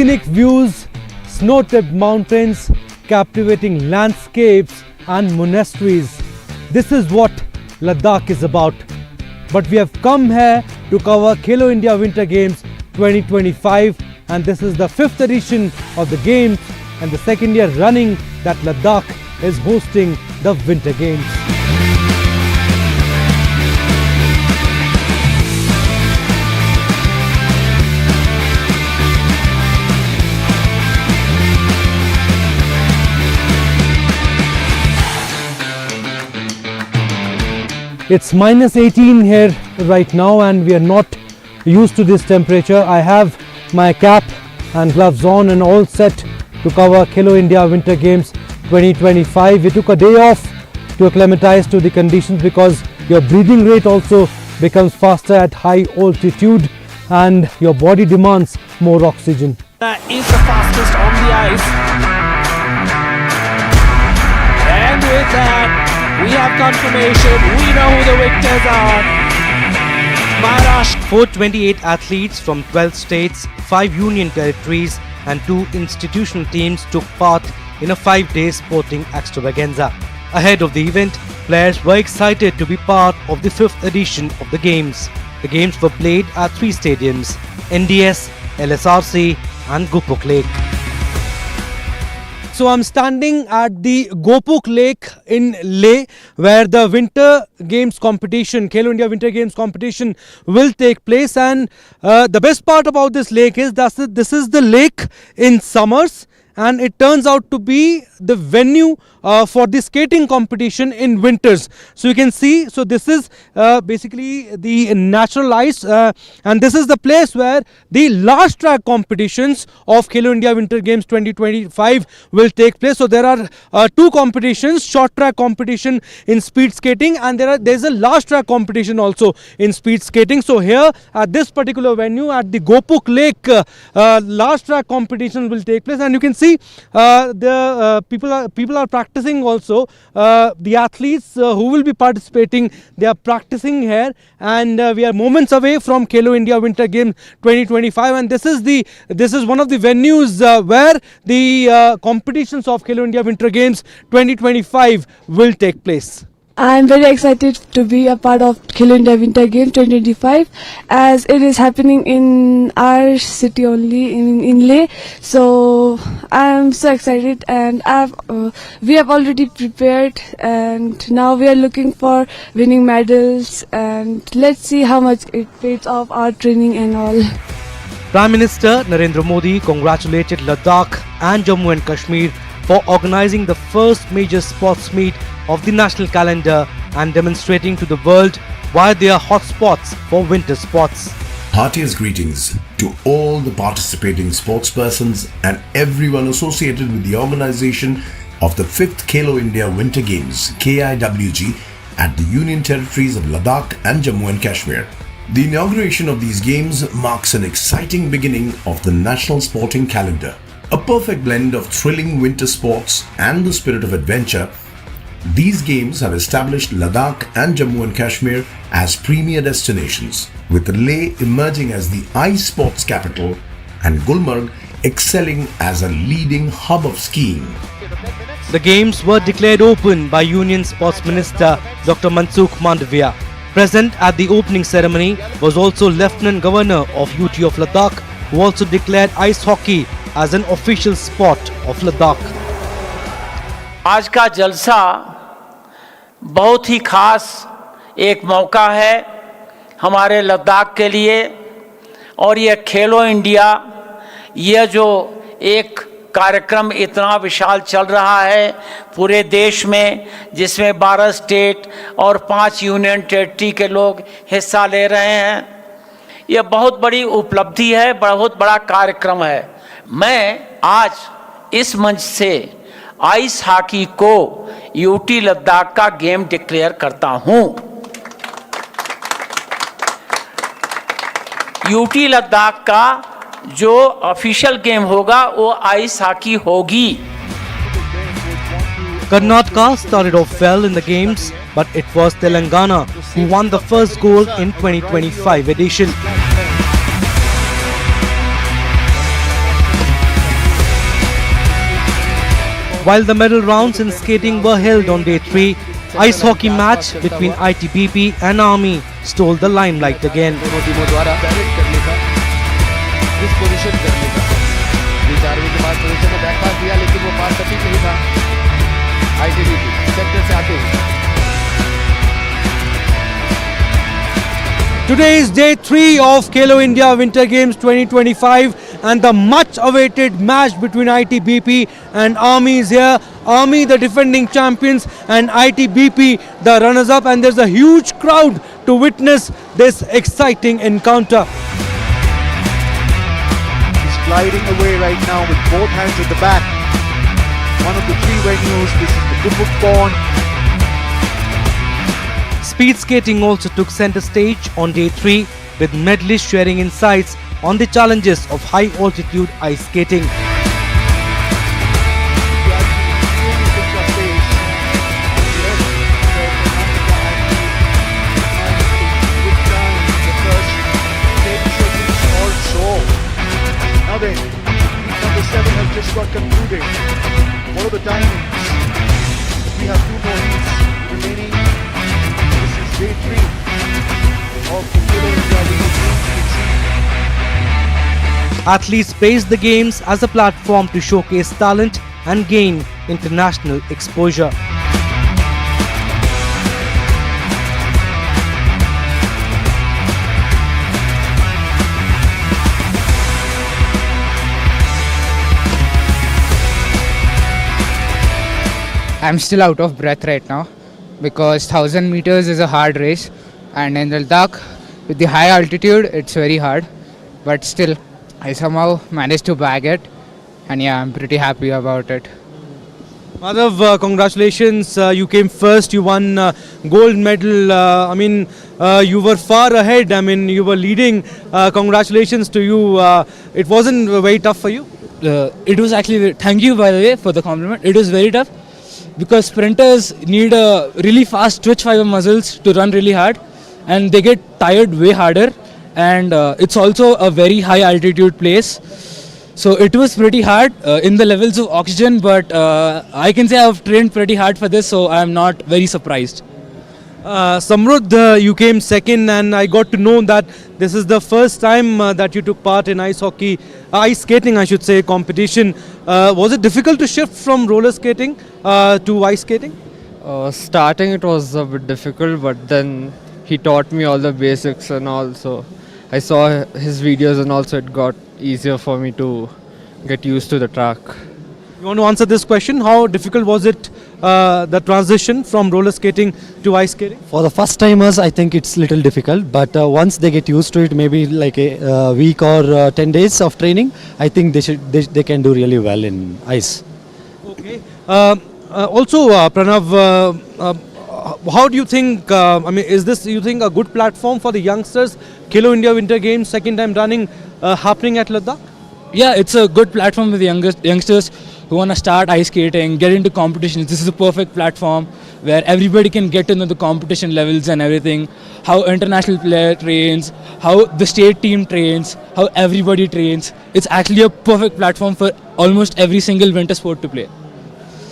Scenic views, snow-tipped mountains, captivating landscapes and monasteries. This is what Ladakh is about. But we have come here to cover Khelo India Winter Games 2025, and this is the 5th edition of the Games and the second year running that Ladakh is hosting the Winter Games. It's minus 18 here right now and we are not used to this temperature. I have my cap and gloves on and all set to cover Khelo India Winter Games 2025. We took a day off to acclimatize to the conditions because your breathing rate also becomes faster at high altitude and your body demands more oxygen. That is the fastest on the ice. And with that, we have confirmation. We know who the victors are. Maharashtra. 428 athletes from 12 states, 5 union territories and 2 institutional teams took part in a 5-day sporting extravaganza. Ahead of the event, players were excited to be part of the 5th edition of the Games. The Games were played at 3 stadiums, NDS, LSRC and Gulmarg Lake. So I'm standing at the Gulmarg Lake in Leh, where the Winter Games competition, Khelo India Winter Games competition will take place. And the best part about this lake is that this is the lake in summers and it turns out to be the venue for the skating competition in winters. So you can see, so this is basically the natural ice and this is the place where the large track competitions of Khelo India Winter Games 2025 will take place. So there are 2 competitions, short track competition in speed skating and there's a large track competition also in speed skating. So here at this particular venue at the Gulmarg Lake, large track competition will take place and you can see the people are practicing also. The athletes who will be participating, they are practicing here and we are moments away from Khelo India Winter Games 2025 and this is one of the venues where the competitions of Khelo India Winter Games 2025 will take place. I'm very excited to be a part of Khelo India Winter Games 2025 as it is happening in our city only in Leh. So I'm so excited and we have already prepared and now we are looking for winning medals and let's see how much it pays off our training and all. Prime Minister Narendra Modi congratulated Ladakh and Jammu and Kashmir for organizing the first major sports meet of the national calendar and demonstrating to the world why they are hotspots for winter sports. Heartiest greetings to all the participating sportspersons and everyone associated with the organization of the 5th Khelo India Winter Games KIWG at the Union Territories of Ladakh and Jammu and Kashmir. The inauguration of these games marks an exciting beginning of the national sporting calendar. A perfect blend of thrilling winter sports and the spirit of adventure, these games have established Ladakh and Jammu and Kashmir as premier destinations, with Leh emerging as the ice sports capital and Gulmarg excelling as a leading hub of skiing. The games were declared open by Union Sports Minister Dr. Mansukh Mandavia. Present at the opening ceremony was also Lieutenant Governor of UT of Ladakh, who also declared ice hockey as an official sport of Ladakh. आज का जलसा बहुत ही खास एक मौका है हमारे लद्दाख के लिए और ये खेलो इंडिया, ये जो एक कार्यक्रम इतना विशाल चल रहा है पूरे देश में, जिसमें 12 स्टेट और 5 यूनियन टेरिटरी के लोग हिस्सा ले रहे हैं, ये बहुत बड़ी उपलब्धि है, बहुत बड़ा कार्यक्रम है। मैं आज इस मंच से आइस हॉकी को यूटी लद्दाख का गेम डिक्लेयर करता हूं। यूटी लद्दाख का जो ऑफिशियल गेम होगा वो आइस हॉकी होगी। Karnataka started off well in the games, but it was Telangana who won the first goal in 2025 edition. While the medal rounds in skating were held on day 3, ice hockey match between ITBP and Army stole the limelight again. दोनों टीमों द्वारा direct करने का, disposition करने का, विचार के बाद पोजीशन में बैक पास दिया, लेकिन वो पास सटीक नहीं था। ITBP सेंटर से आते हुए Today is day 3 of Khelo India Winter Games 2025 and the much awaited match between ITBP and Army is here. Army the defending champions and ITBP the runners up, and there's a huge crowd to witness this exciting encounter. He's gliding away right now with both hands at the back. One of the 3 venues, this is the Gulmarg Pond. Speed skating also took center stage on day 3 with medalists sharing insights on the challenges of high altitude ice skating. Now then, heat number 7 has just got concluded. What are the timings? We have 2 more heats remaining. This is day 3 of the Khelo India Winter Games. Athletes praised the games as a platform to showcase talent and gain international exposure. I'm still out of breath right now because 1000 meters is a hard race, and in Ladakh with the high altitude it's very hard, but still I somehow managed to bag it, and yeah, I'm pretty happy about it. Madhav, congratulations, you came first, you won gold medal. You were far ahead, you were leading. Congratulations to you. It wasn't very tough for you? It was actually, thank you by the way for the compliment. It was very tough because sprinters need a really fast twitch fiber muscles to run really hard, and they get tired way harder, and it's also a very high altitude place, so it was pretty hard in the levels of oxygen, but I can say I've trained pretty hard for this, so I'm not very surprised. Samrudh, you came second, and I got to know that this is the first time that you took part in ice skating, I should say, competition. Was it difficult to shift from roller skating to ice skating? Starting it was a bit difficult, but then he taught me all the basics and all, so I saw his videos and also it got easier for me to get used to the track. You want to answer this question? How difficult was it, the transition from roller skating to ice skating? For the first timers, I think it's little difficult, but once they get used to it, maybe like a week or 10 days of training, I think they can do really well in ice. Okay. Also, Pranav, how do you think, is this, you think, a good platform for the youngsters? Khelo India Winter Games, second time running, happening at Ladakh? Yeah, it's a good platform for the youngsters who want to start ice skating, get into competitions. This is a perfect platform where everybody can get to know the competition levels and everything, how international player trains, how the state team trains, how everybody trains. It's actually a perfect platform for almost every single winter sport to play.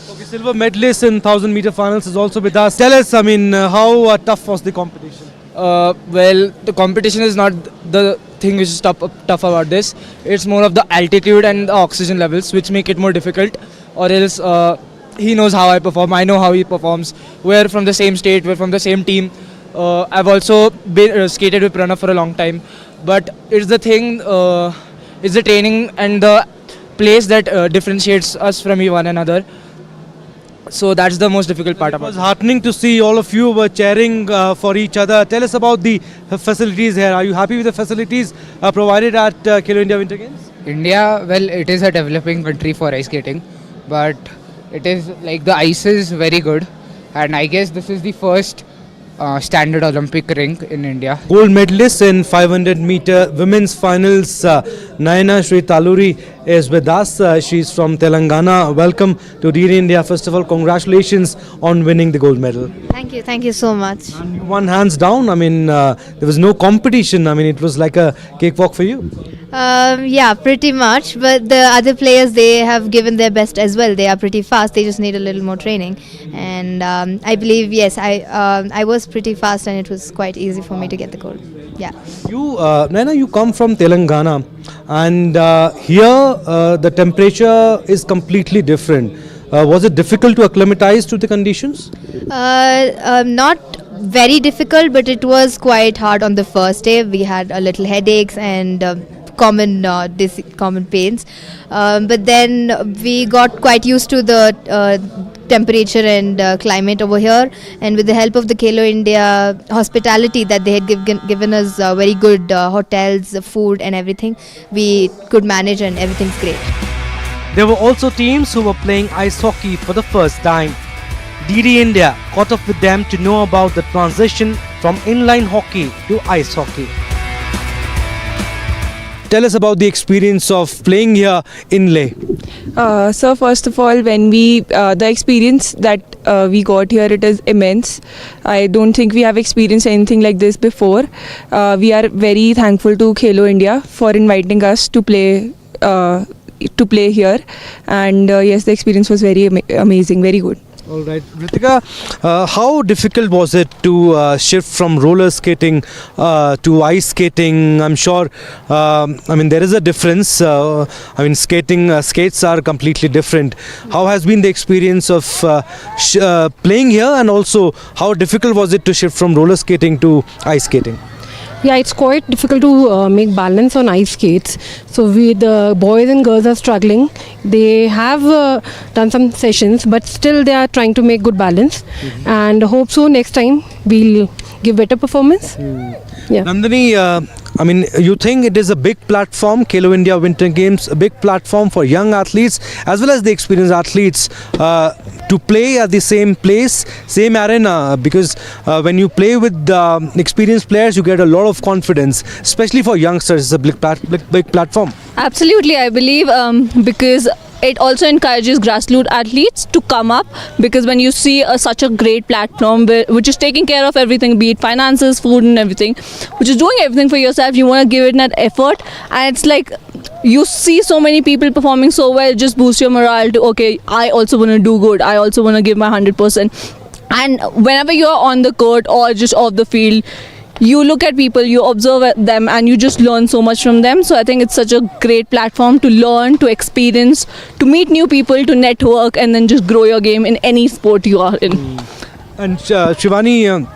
Okay, silver medalist in 1000 meter finals is also with us. Tell us, how tough was the competition? Well, the competition is not the thing which is tough about this. It's more of the altitude and the oxygen levels which make it more difficult, or else he knows how I perform, I know how he performs. We're from the same state, we're from the same team. I've also been skated with Pranav for a long time, but it's the thing, it's the training and the place that differentiates us from one another. So that's the most difficult part about it. It was heartening to see all of you were cheering for each other. Tell us about the facilities here. Are you happy with the facilities provided at Khelo India Winter Games? India, well, it is a developing country for ice skating, but it is like the ice is very good, and I guess this is the first standard Olympic rink in India. Gold medalist in 500 meter women's finals Nayana Shri Taluri is with us. She's from Telangana. Welcome to DD India. First of all, congratulations on winning the gold medal. Thank you so much. And you won hands down. I mean, there was no competition. I mean, it was like a cakewalk for you. Yeah, pretty much. But the other players, they have given their best as well. They are pretty fast. They just need a little more training. And I believe, yes, I was pretty fast, and it was quite easy for me to get the gold. Yeah. You, Naina, you come from Telangana, and here the temperature is completely different. Was it difficult to acclimatize to the conditions? Not very difficult, but it was quite hard on the first day. We had a little headaches and common pains, but then we got quite used to the temperature and climate over here, and with the help of the Khelo India hospitality that they had given us very good hotels, food and everything, we could manage, and everything's great. There were also teams who were playing ice hockey for the first time. DD India caught up with them to know about the transition from inline hockey to ice hockey. Tell us about the experience of playing here in Leh. So first of all, when the experience that we got here, it is immense. I don't think we have experienced anything like this before. We are very thankful to Khelo India for inviting us to play here, and yes, the experience was very amazing, very good. All right, Ritika, how difficult was it to shift from roller skating to ice skating? I'm sure, there is a difference. Skates are completely different. How has been the experience of playing here, and also how difficult was it to shift from roller skating to ice skating? Yeah, it's quite difficult to make balance on ice skates. So the boys and girls are struggling. They have done some sessions, but still they are trying to make good balance. And hope so next time we'll give better performance. Yeah. Nandini, you think it is a big platform, Khelo India Winter Games, a big platform for young athletes as well as the experienced athletes to play at the same place, same arena, because when you play with experienced players, you get a lot of confidence, especially for youngsters. It's a big platform. Absolutely, I believe, because it also encourages grassroots athletes to come up, because when you see such a great platform which is taking care of everything, be it finances, food and everything, which is doing everything for yourself, you want to give it an effort, and it's like you see so many people performing so well, just boost your morale to, okay, I also want to do good, I also want to give my 100%. And whenever you're on the court or just off the field, you look at people, you observe them, and you just learn so much from them. So I think it's such a great platform to learn, to experience, to meet new people, to network, and then just grow your game in any sport you are in. And Shivani,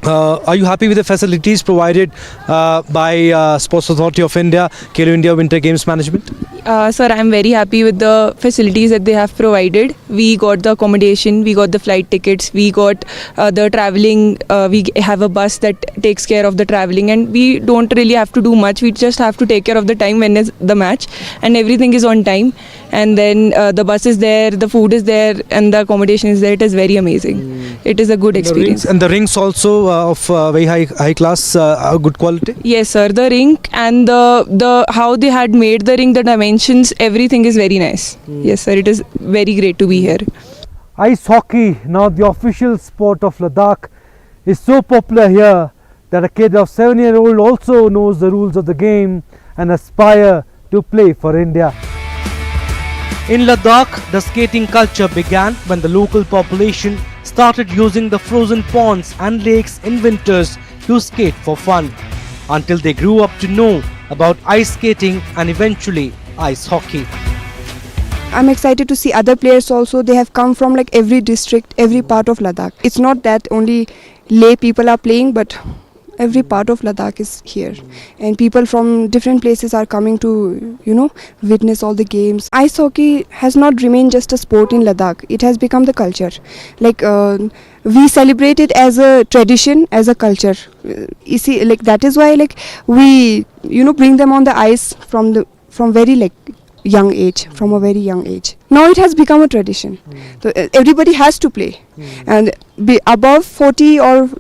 are you happy with the facilities provided by Sports Authority of India, Khelo India Winter Games Management? Sir, I'm very happy with the facilities that they have provided. We got the accommodation, we got the flight tickets, we got the travelling, we have a bus that takes care of the travelling, and we don't really have to do much. We just have to take care of the time when is the match, and everything is on time. And then the bus is there, the food is there, and the accommodation is there. It is very amazing. It is a good experience. And the rings also of very high class, good quality? Yes, sir. The rink and the how they had made the ring, the dimensions, everything is very nice. Yes, sir. It is very great to be here. Ice hockey, now the official sport of Ladakh, is so popular here that a kid of 7-year-old also knows the rules of the game and aspire to play for India. In Ladakh, the skating culture began when the local population started using the frozen ponds and lakes in winters to skate for fun, until they grew up to know about ice skating and eventually ice hockey. I'm excited to see other players also. They have come from like every district, every part of Ladakh. It's not that only Leh people are playing, but every part of Ladakh is here, and people from different places are coming to, witness all the games. Ice hockey has not remained just a sport in Ladakh. It has become the culture. Like we celebrate it as a tradition, as a culture. You see, like that is why we bring them on the ice from very young age, from a very young age. Now it has become a tradition. So everybody has to play, and be above 40 or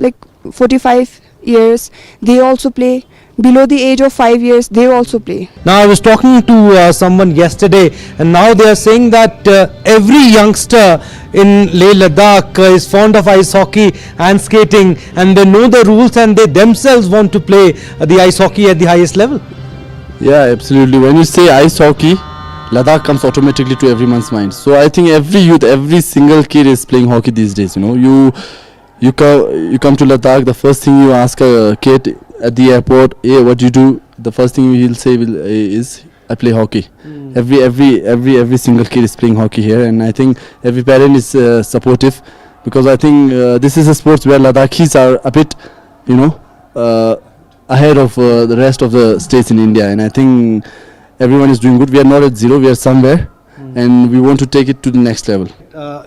45 years, they also play. below the age of 5 years, they also play. Now, I was talking to someone yesterday, and now they are saying that every youngster in Leh Ladakh is fond of ice hockey and skating, and they know the rules, and they themselves want to play the ice hockey at the highest level. Yeah, absolutely. When you say ice hockey, Ladakh comes automatically to everyone's mind. So I think every youth, every single kid is playing hockey these days. You know, you come to Ladakh, the first thing you ask a kid at the airport, hey, what do you do? The first thing he'll say is, I play hockey. Every single kid is playing hockey here, and I think every parent is supportive, because I think this is a sport where Ladakhis are a bit, ahead of the rest of the states in India, and I think everyone is doing good. We are not at zero, we are somewhere, and we want to take it to the next level.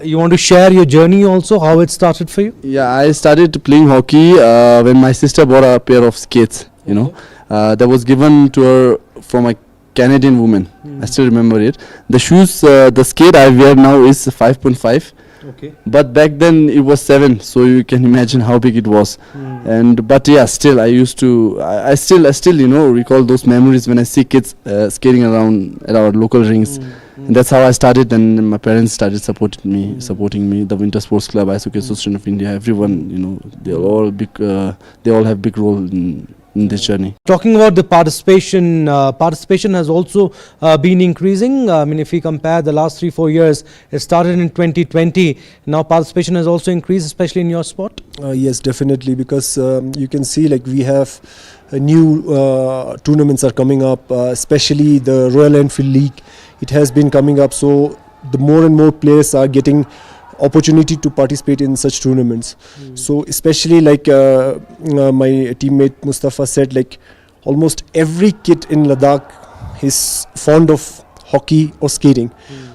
You want to share your journey also, how it started for you? Yeah, I started playing hockey when my sister bought a pair of skates, that was given to her from a Canadian woman. I still remember it. The shoes, the skate I wear now is 5.5. Okay. But back then it was 7, so you can imagine how big it was. But yeah, still I still recall those memories when I see kids skating around at our local rinks. And that's how I started, and my parents started supporting me. The Winter Sports Club, Ice Hockey Association of India, everyone, they all have big role in this journey. Talking about the participation has also been increasing. I mean, if we compare the last 3-4 years, it started in 2020. Now participation has also increased, especially in your sport. Yes, definitely, because you can see we have new tournaments are coming up, especially the Royal Enfield League. It has been coming up, so the more and more players are getting opportunity to participate in such tournaments. So especially my teammate Mustafa said, almost every kid in Ladakh is fond of hockey or skating.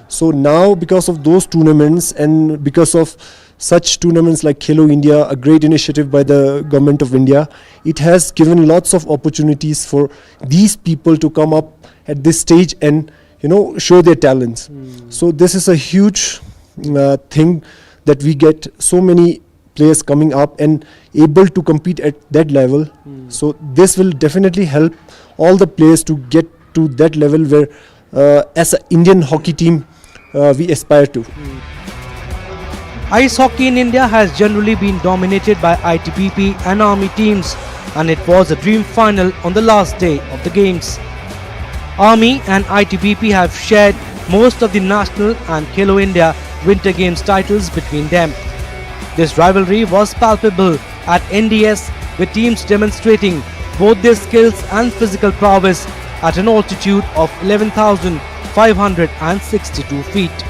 So now, because of those tournaments and because of such tournaments like Khelo India, a great initiative by the government of India, it has given lots of opportunities for these people to come up at this stage and show their talents. So this is a huge thing that we get so many players coming up and able to compete at that level. So this will definitely help all the players to get to that level where as an Indian hockey team we aspire to. Ice hockey in India has generally been dominated by ITBP and Army teams, and it was a dream final on the last day of the games. Army and ITBP have shared most of the national and Khelo India Winter Games titles between them. This rivalry was palpable at NDS, with teams demonstrating both their skills and physical prowess at an altitude of 11,562 feet.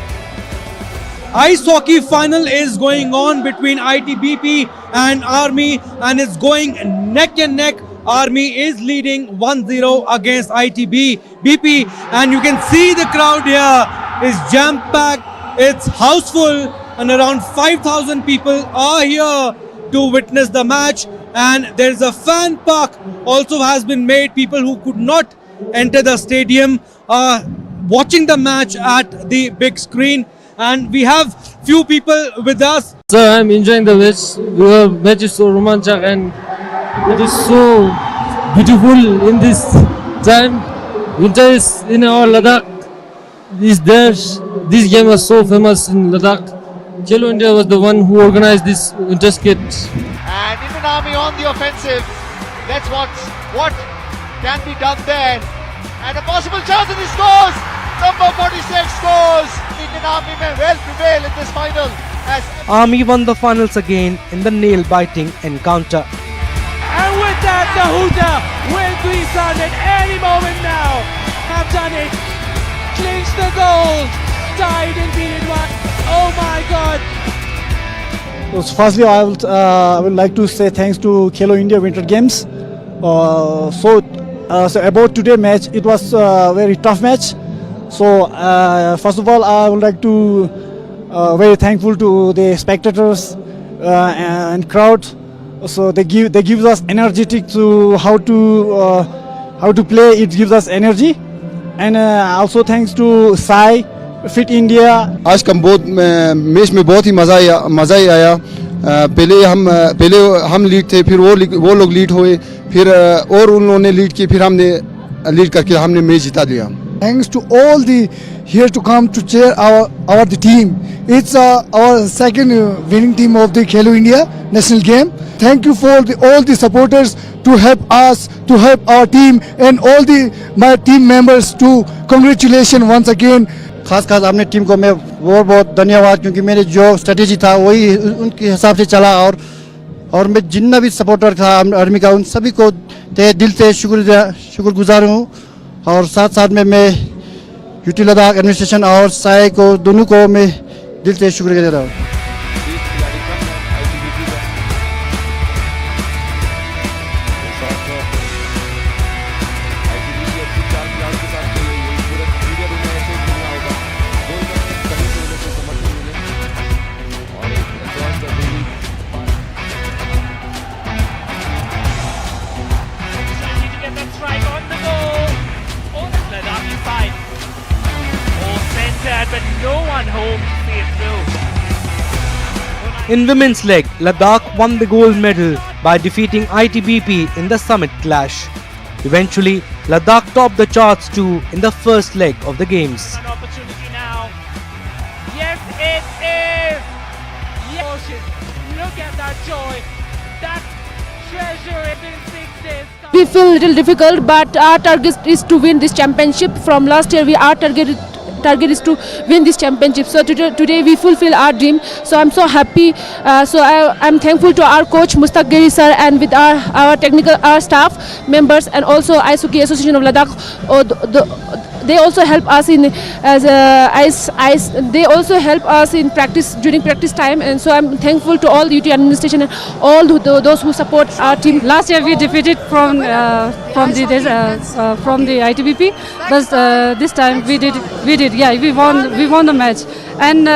Ice hockey final is going on between ITBP and Army, and it's going neck and neck. Army is leading 1-0 against ITBP, and you can see the crowd here is jam-packed. It's houseful, and around 5,000 people are here to witness the match. And there's a fan park also has been made. People who could not enter the stadium are watching the match at the big screen. And we have few people with us. So I'm enjoying the match. The match is so romantic and it is so beautiful in this time. Winter is in our Ladakh. This game was so famous in Ladakh. Khelo India was the one who organized this winter skate. And Indian Army on the offensive. Let's watch what can be done there. And a possible chance, and he scores! Number 46 scores! Indian Army may well prevail in this final. As Army won the finals again in the nail-biting encounter. And with that, the Hooter will be done at any moment now. Have done it. Clinched the goal. Tied and beaten one. Oh my God. So firstly, I would like to say thanks to Khelo India Winter Games. So about today's match, it was a very tough match. So first of all, I would like to very thankful to the spectators and crowd. So they give us energetic to how to play. It gives us energy, and also thanks to Sai Fit India. आज का match में बहुत ही मज़ा ही आया पहले हम lead थे, फिर वो लोग लीड हुए, फिर और उन्होंने लीड की, फिर हमने लीड करके हमने मैच जिता दिया. Thanks to all the here to come to cheer our the team. It's our second winning team of the Khelo India national game. Thank you for all the supporters to help us, to help our team and all my team members to congratulations once again. खास अपने team को मैं बहुत धन्यवाद, क्योंकि मेरे जो strategy था वही उनके हिसाब से चला, और मैं जितना भी सपोर्टर था आर्मी का उन सभी को दिल से शुक्रगुजार हूँ. और साथ में मैं यूटी लद्दाख एडमिनिस्ट्रेशन और साय को दोनों को मैं दिल से शुक्रिया दे रहा हूँ. but no one home to see it through. In women's leg, Ladakh won the gold medal by defeating ITBP in the summit clash. Eventually, Ladakh topped the charts too in the first leg of the games. An opportunity now. Yes, it is. Yes. Look at that joy. That treasure within 6 days. We feel a little difficult, but our target is to win this championship. From last year, our target is to win this championship. So today we fulfill our dream. So I'm so happy. So I'm thankful to our coach Mustaq Giri sir and with our technical staff members and also Ice Hockey Association of Ladakh. They also help us in they also help us in practice during practice time, and so I'm thankful to all the UT administration and all those who support our team. Last year we defeated from the ITBP, but this time we won the match, and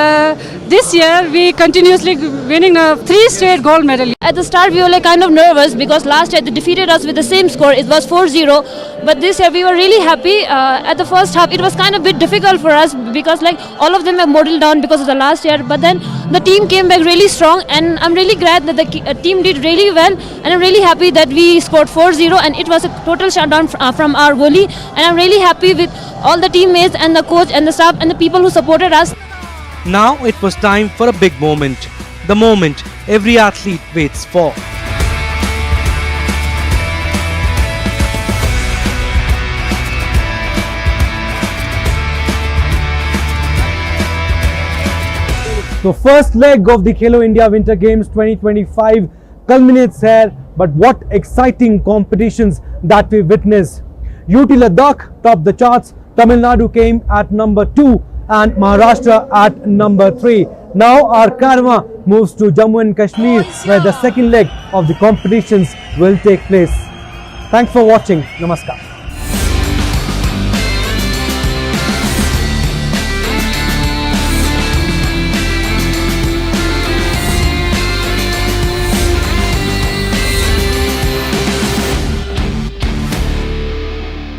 this year we continuously winning 3 straight gold medal. At the start we were like kind of nervous because last year they defeated us with the same score. It was 4-0, but this year we were really happy. At the first half it was kind of a bit difficult for us because like all of them were modeled down because of the last year, but then the team came back really strong, and I'm really glad that the team did really well, and I'm really happy that we scored 4-0 and it was a total shutdown from our goalie, and I'm really happy with all the teammates and the coach and the staff and the people who supported us. Now it was time for a big moment, the moment every athlete waits for. So first leg of the Khelo India Winter Games 2025 culminates here, but what exciting competitions that we witnessed. UT Ladakh topped the charts, Tamil Nadu came at number 2 and Maharashtra at number 3. Now our karma moves to Jammu and Kashmir, where the second leg of the competitions will take place. Thanks for watching. Namaskar.